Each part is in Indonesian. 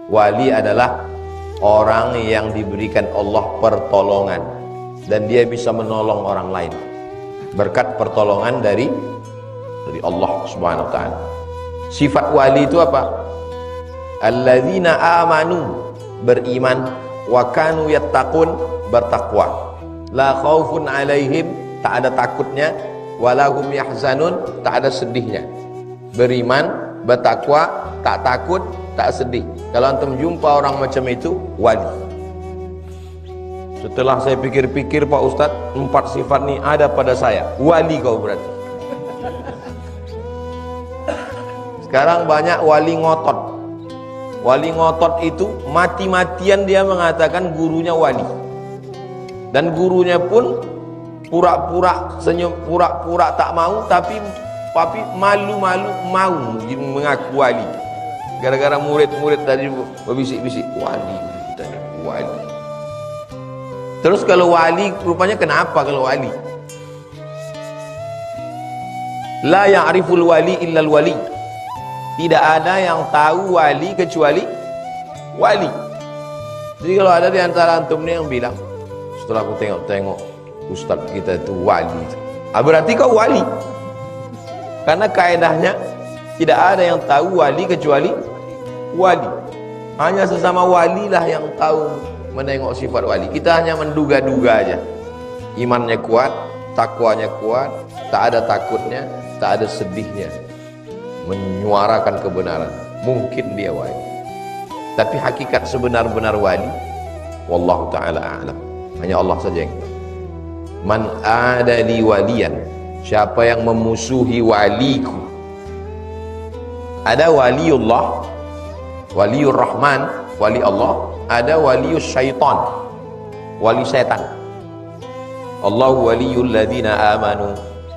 Wali adalah orang yang diberikan Allah pertolongan dan dia bisa menolong orang lain berkat pertolongan dari Allah Subhanahu wa taala. Sifat wali itu apa? Alladzina amanu, beriman, wa kanu yattaqun, bertakwa. La khaufun alaihim, tak ada takutnya, walahum yahzanun, tak ada sedihnya. Beriman, bertakwa, tak takut, tak sedih. Kalau antum jumpa orang macam itu, wali. Setelah saya pikir-pikir, Pak Ustadz, 4 sifat ini ada pada saya. Wali kau berarti. Sekarang banyak wali ngotot. Wali ngotot itu mati-matian dia mengatakan gurunya wali. Dan gurunya pun pura-pura senyum, pura-pura tak mau, tapi malu-malu mau mengaku wali. Gara-gara murid-murid tadi berbisik-bisik, wali, wali. Terus kalau wali, rupanya kenapa kalau wali? La ya'riful wali illal wali. Tidak ada yang tahu wali kecuali wali. Jadi kalau ada di antara antum ini yang bilang, setelah aku tengok-tengok ustaz kita itu wali, berarti kau wali. Karena kaedahnya tidak ada yang tahu wali kecuali wali. Hanya sesama wali lah yang tahu menengok sifat wali. Kita hanya menduga-duga aja. Imannya kuat, takwanya kuat, tak ada takutnya, tak ada sedihnya, menyuarakan kebenaran. Mungkin dia wali. Tapi hakikat sebenar-benar wali, wallahu ta'ala a'lam, hanya Allah saja yang tahu. Man adali waliyan, siapa yang memusuhi waliku. Ada waliullah, waliur rahman, wali Allah. Ada walius syaitan, wali setan. Allahu waliyul ladzina amanu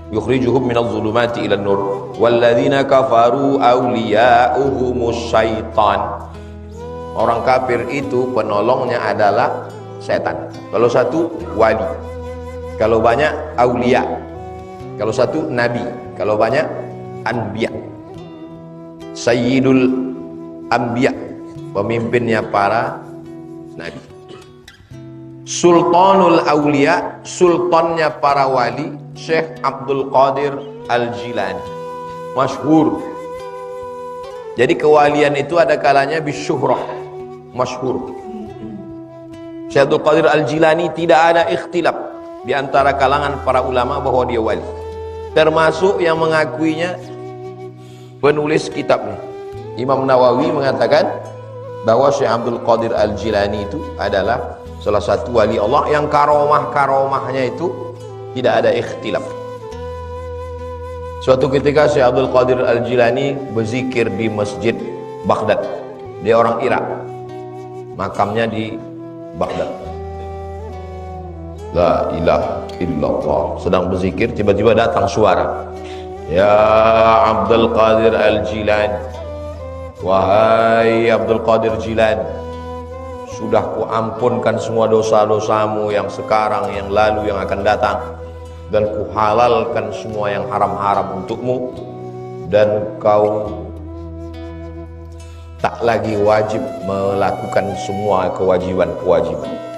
yukhrijuhum minadh dhulumati ilan nur walladzina kafaru awliya'uhumus syaitan. Orang kafir itu penolongnya adalah setan. Kalau satu wali, kalau banyak aulia. Kalau satu nabi, kalau banyak anbiya. Sayyidul anbiya, pemimpinnya para nabi. Sultanul aulia, sultannya para wali, Syekh Abdul Qadir Al-Jilani, masyhur. Jadi kewalian itu ada kalanya bisyuhrah, masyhur. Syekh Abdul Qadir Al-Jilani tidak ada ikhtilaf di antara kalangan para ulama bahwa dia wali. Termasuk yang mengakuinya penulis kitabnya. Imam Nawawi mengatakan bahwa Syekh Abdul Qadir Al-Jilani itu adalah salah satu wali Allah yang karomah-karomahnya itu tidak ada ikhtilaf. Suatu ketika Syekh Abdul Qadir Al-Jilani berzikir di Masjid Baghdad. Dia orang Irak, makamnya di Baghdad. La ilaha illallah, sedang berzikir, tiba-tiba datang suara, ya Abdul Qadir Al-Jilani, wahai Abdul Qadir Jilani, sudah kuampunkan semua dosa-dosamu yang sekarang, yang lalu, yang akan datang, dan kuhalalkan semua yang haram-haram untukmu, dan kau tak lagi wajib melakukan semua kewajiban-kewajiban.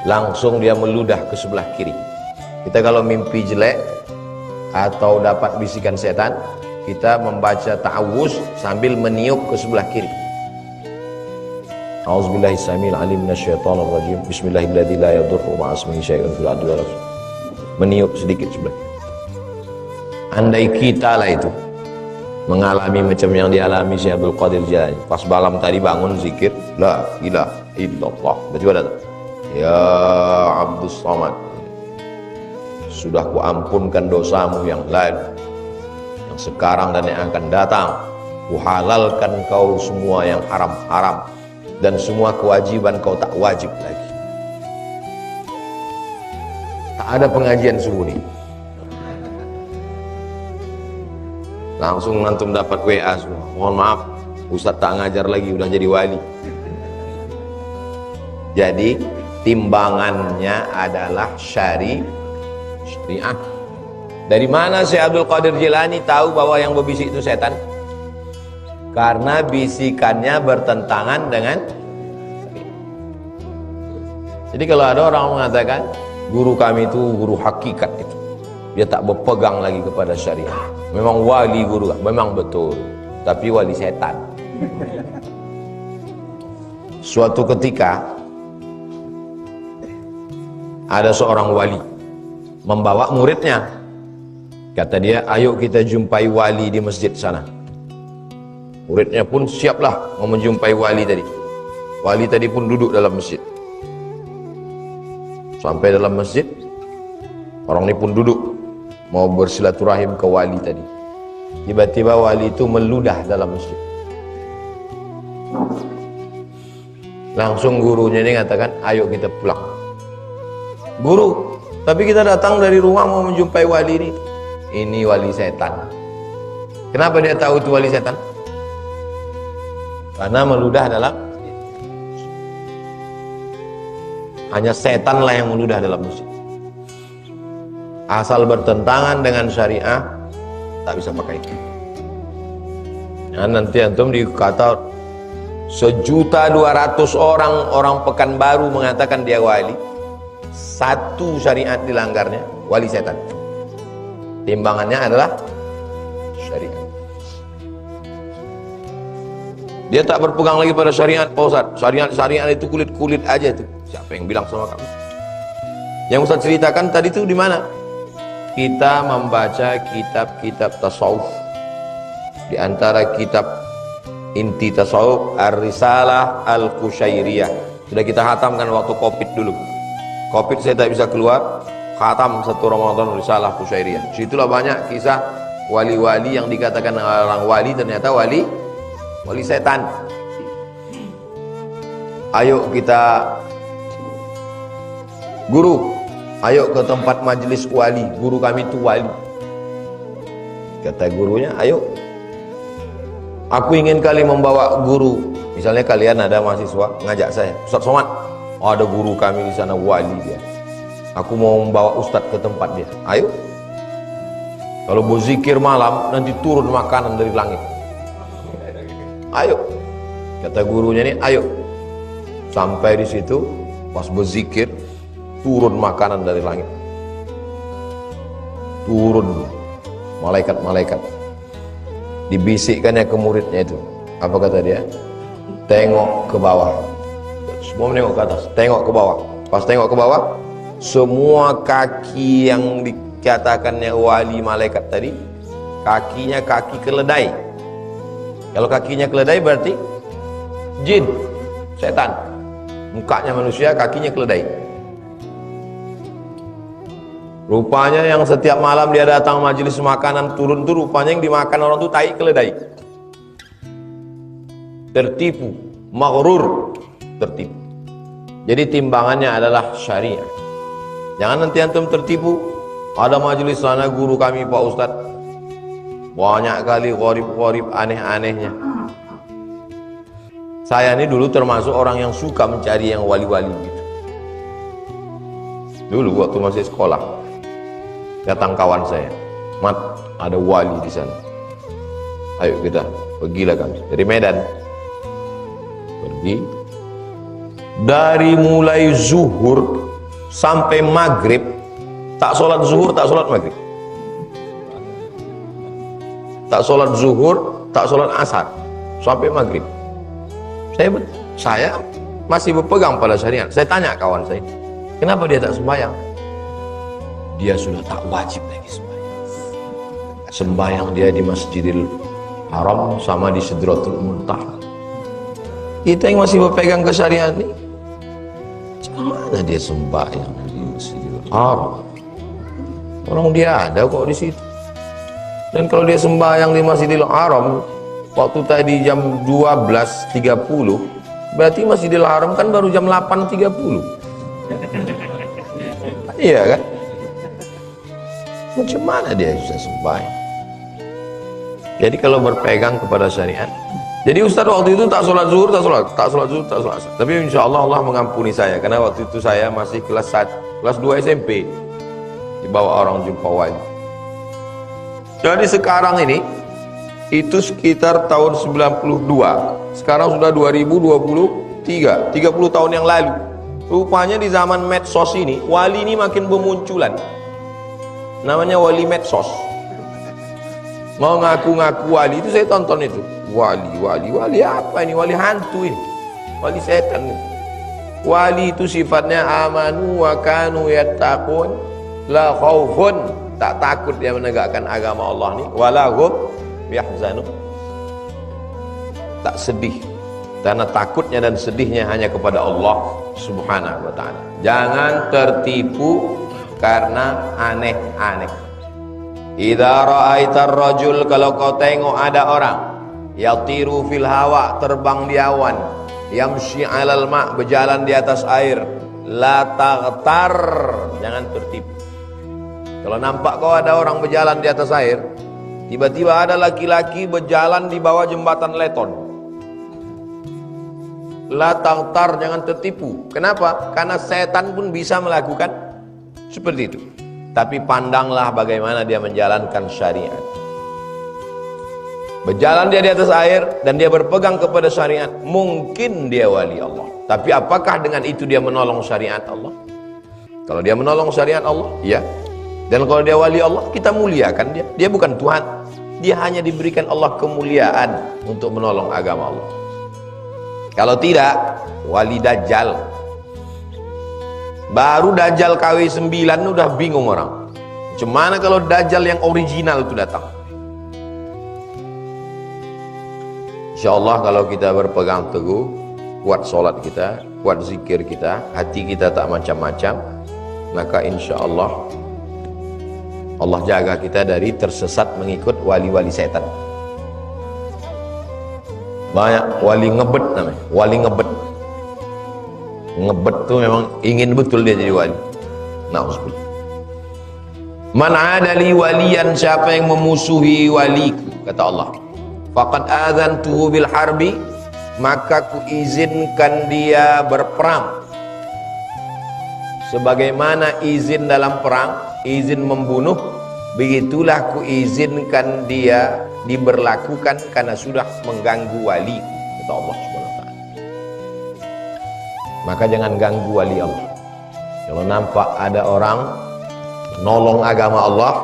Langsung dia meludah ke sebelah kiri. Kita kalau mimpi jelek atau dapat bisikan setan, kita membaca ta'awuz sambil meniup ke sebelah kiri. A'udzubillahi samil alim minasyaitonir rajim. Bismillahirrahmanirrahim. La yadurru ma'asmihi syai'un fil ardi wala fis. Meniup sedikit sebelah. Andai kita lah itu mengalami macam yang dialami Syekh Abdul Qadir Jilani, pas malam tadi bangun zikir la ilaha illallah, tiba-tiba datang, ya Abdus Samad, sudah kuampunkan dosamu yang lalu, yang sekarang dan yang akan datang, kuhalalkan kau semua yang haram-haram, dan semua kewajiban kau tak wajib lagi. Tak ada pengajian subuh ini. Langsung antum dapat WA semua, mohon maaf Ustadz tak ngajar lagi, udah jadi wali. Jadi timbangannya adalah syariah. Dari mana Syekh Abdul Qadir Jilani tahu bahwa yang berbisik itu setan? Karena bisikannya bertentangan dengan. Jadi kalau ada orang mengatakan guru kami itu guru hakikat itu, dia tak berpegang lagi kepada syariat, memang wali guru, memang betul, tapi wali setan. Suatu ketika ada seorang wali membawa muridnya, kata dia, ayo kita jumpai wali di masjid sana. Muridnya pun siaplah mau menjumpai wali tadi. Wali tadi pun duduk dalam masjid. Sampai dalam masjid, orang ini pun duduk mau bersilaturahim ke wali tadi. Tiba-tiba wali itu meludah dalam masjid. Langsung gurunya ini katakan, ayo kita pulang. Guru, tapi kita datang dari rumah mau menjumpai wali ini. Ini wali setan. Kenapa dia tahu itu wali setan? Karena meludah dalam, hanya setanlah yang meludah dalam masjid. Asal bertentangan dengan syariah, tak bisa pakai. Ya, nanti antum dikata 1.200.000 orang Pekanbaru mengatakan dia wali, satu syariat dilanggarnya, wali setan. Timbangannya adalah syariat. Dia tak berpegang lagi pada syariat, Pak Ustaz. Syariat itu kulit-kulit aja itu. Siapa yang bilang sama kamu? Yang Ustaz ceritakan tadi itu di mana? Kita membaca kitab-kitab tasawuf. Di antara kitab inti tasawuf Ar-Risalah Al-Qushairiyah. Sudah kita khatamkan waktu Covid dulu. Covid saya tak bisa keluar, khatam satu Ramadan Risalah Qushairiyah. Situlah banyak kisah wali-wali yang dikatakan orang wali, ternyata wali setan. Ayo kita, guru, ayo ke tempat majelis wali, guru kami itu wali. Kata gurunya, ayo, aku ingin kali membawa guru. Misalnya kalian ada mahasiswa ngajak saya, Ustaz Somad, oh, ada guru kami di sana wali dia, aku mau membawa Ustadz ke tempat dia. Ayo, kalau berzikir malam nanti turun makanan dari langit. Ayo, kata gurunya ini, ayo. Sampai di situ, pas berzikir, turun makanan dari langit. Turun malaikat-malaikat. Dibisikkannya ke muridnya itu. Apa kata dia? Tengok ke bawah. Semua menengok ke atas, tengok ke bawah. Pas tengok ke bawah, semua kaki yang dikatakannya wali malaikat tadi, kakinya kaki keledai. Kalau kakinya keledai berarti jin, setan. Mukanya manusia, kakinya keledai. Rupanya yang setiap malam dia datang majelis makanan turun tuh, rupanya yang dimakan orang tuh tai keledai. Tertipu, maghrur, tertipu. Jadi timbangannya adalah syariah. Jangan nanti antum tertipu. Ada majelis sana guru kami Pak Ustadz, banyak kali gharib-gharib aneh-anehnya. Saya ini dulu termasuk orang yang suka mencari yang wali-wali gitu. Dulu waktu masih sekolah, datang kawan saya, Mat, ada wali di sana. Ayo kita pergilah kami dari Medan. Pergi. Dari mulai zuhur sampai maghrib, tak sholat zuhur, tak sholat maghrib. Tak sholat zuhur, tak sholat asar, sampai maghrib. Saya masih berpegang pada syariat. Saya tanya kawan saya, kenapa dia tak sembahyang? Dia sudah tak wajib lagi sembahyang. Sembahyang dia di Masjidil Haram sama di Sidratul Muntaha. Kita yang masih berpegang ke syariat ini, mana dia sembahyang di Masjidil Haram? Orang dia ada kok di situ. Dan kalau dia sembahyang di Masjidil Haram waktu tadi jam 12.30, berarti Masjidil Haram kan baru jam 8.30. Iya kan? Macam mana dia bisa sembahyang? Jadi kalau berpegang kepada syariat. Jadi Ustaz waktu itu tak sholat zuhur, tak sholat zuhur, tak sholat asar. Tapi insya Allah Allah mengampuni saya, karena waktu itu saya masih kelas 2 SMP, dibawa orang jumpa wali. Jadi sekarang ini itu sekitar tahun 92. Sekarang sudah 2023, 30 tahun yang lalu. Rupanya di zaman medsos ini, wali ini makin bermunculan. Namanya wali medsos. Mau ngaku-ngaku wali, itu saya tonton itu. Wali apa ini? Wali hantu ini. Wali setan ini. Wali itu sifatnya amanu wa kanu yattaqun la khaufun, tak takut dia menegakkan agama Allah ni, wala hum yahzanun, tak sedih, karena takutnya dan sedihnya hanya kepada Allah Subhanahu wa ta'ala. Jangan tertipu karena aneh-aneh. Idza ra'aitar rajul, kalau kau tengok ada orang yatiru fil hawa, terbang di awan, yamshi 'alal ma', berjalan di atas air, la taghtar, jangan tertipu. Kalau nampak kau ada orang berjalan di atas air, tiba-tiba ada laki-laki berjalan di bawah jembatan Leton, la taghtar, jangan tertipu. Kenapa? Karena setan pun bisa melakukan seperti itu. Tapi pandanglah bagaimana dia menjalankan syariat. Berjalan dia di atas air dan dia berpegang kepada syariat, mungkin dia wali Allah. Tapi apakah dengan itu dia menolong syariat Allah? Kalau dia menolong syariat Allah, ya. Dan kalau dia wali Allah, kita muliakan dia. Dia bukan Tuhan. Dia hanya diberikan Allah kemuliaan untuk menolong agama Allah. Kalau tidak, wali Dajjal. Baru Dajjal KW9 udah bingung orang. Cemana kalau Dajjal yang original itu datang? InsyaAllah kalau kita berpegang teguh, kuat solat kita, kuat zikir kita, hati kita tak macam-macam, maka insyaAllah Allah jaga kita dari tersesat mengikut wali-wali setan. Banyak wali ngebet namanya, wali ngebet. Ngebet tuh memang ingin betul dia jadi wali. Na'udzubillah. Man adali waliyan, siapa yang memusuhi waliku, kata Allah, faqad adzantuhu bil harbi, maka kuizinkan dia berperang. Sebagaimana izin dalam perang, izin membunuh, begitulah kuizinkan dia diberlakukan karena sudah mengganggu wali, kata Allah Subhanahu wa ta'ala. Maka jangan ganggu wali Allah. Kalau nampak ada orang nolong agama Allah,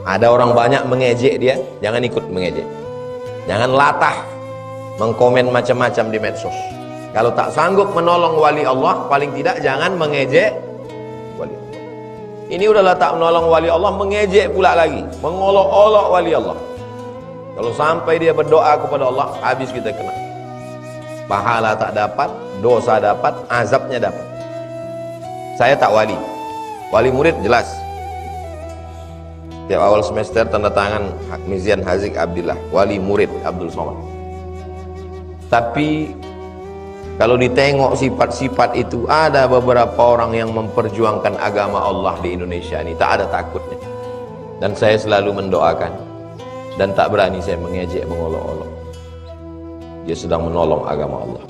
ada orang banyak mengejek dia, jangan ikut mengejek. Jangan latah mengkomen macam-macam di medsos. Kalau tak sanggup menolong wali Allah, paling tidak jangan mengejek wali Allah. Ini udahlah tak menolong wali Allah, mengejek pula lagi, mengolok-olok wali Allah. Kalau sampai dia berdoa kepada Allah, habis kita kena. Pahala tak dapat, dosa dapat, azabnya dapat. Saya tak wali. Wali murid jelas. Tiap awal semester tanda tangan Mizian Hazik Abdillah, wali murid Abdul Somad. Tapi kalau ditengok sifat-sifat itu, ada beberapa orang yang memperjuangkan agama Allah di Indonesia ini tak ada takutnya. Dan saya selalu mendoakan, dan tak berani saya mengejek, mengolok-olok. Dia sedang menolong agama Allah.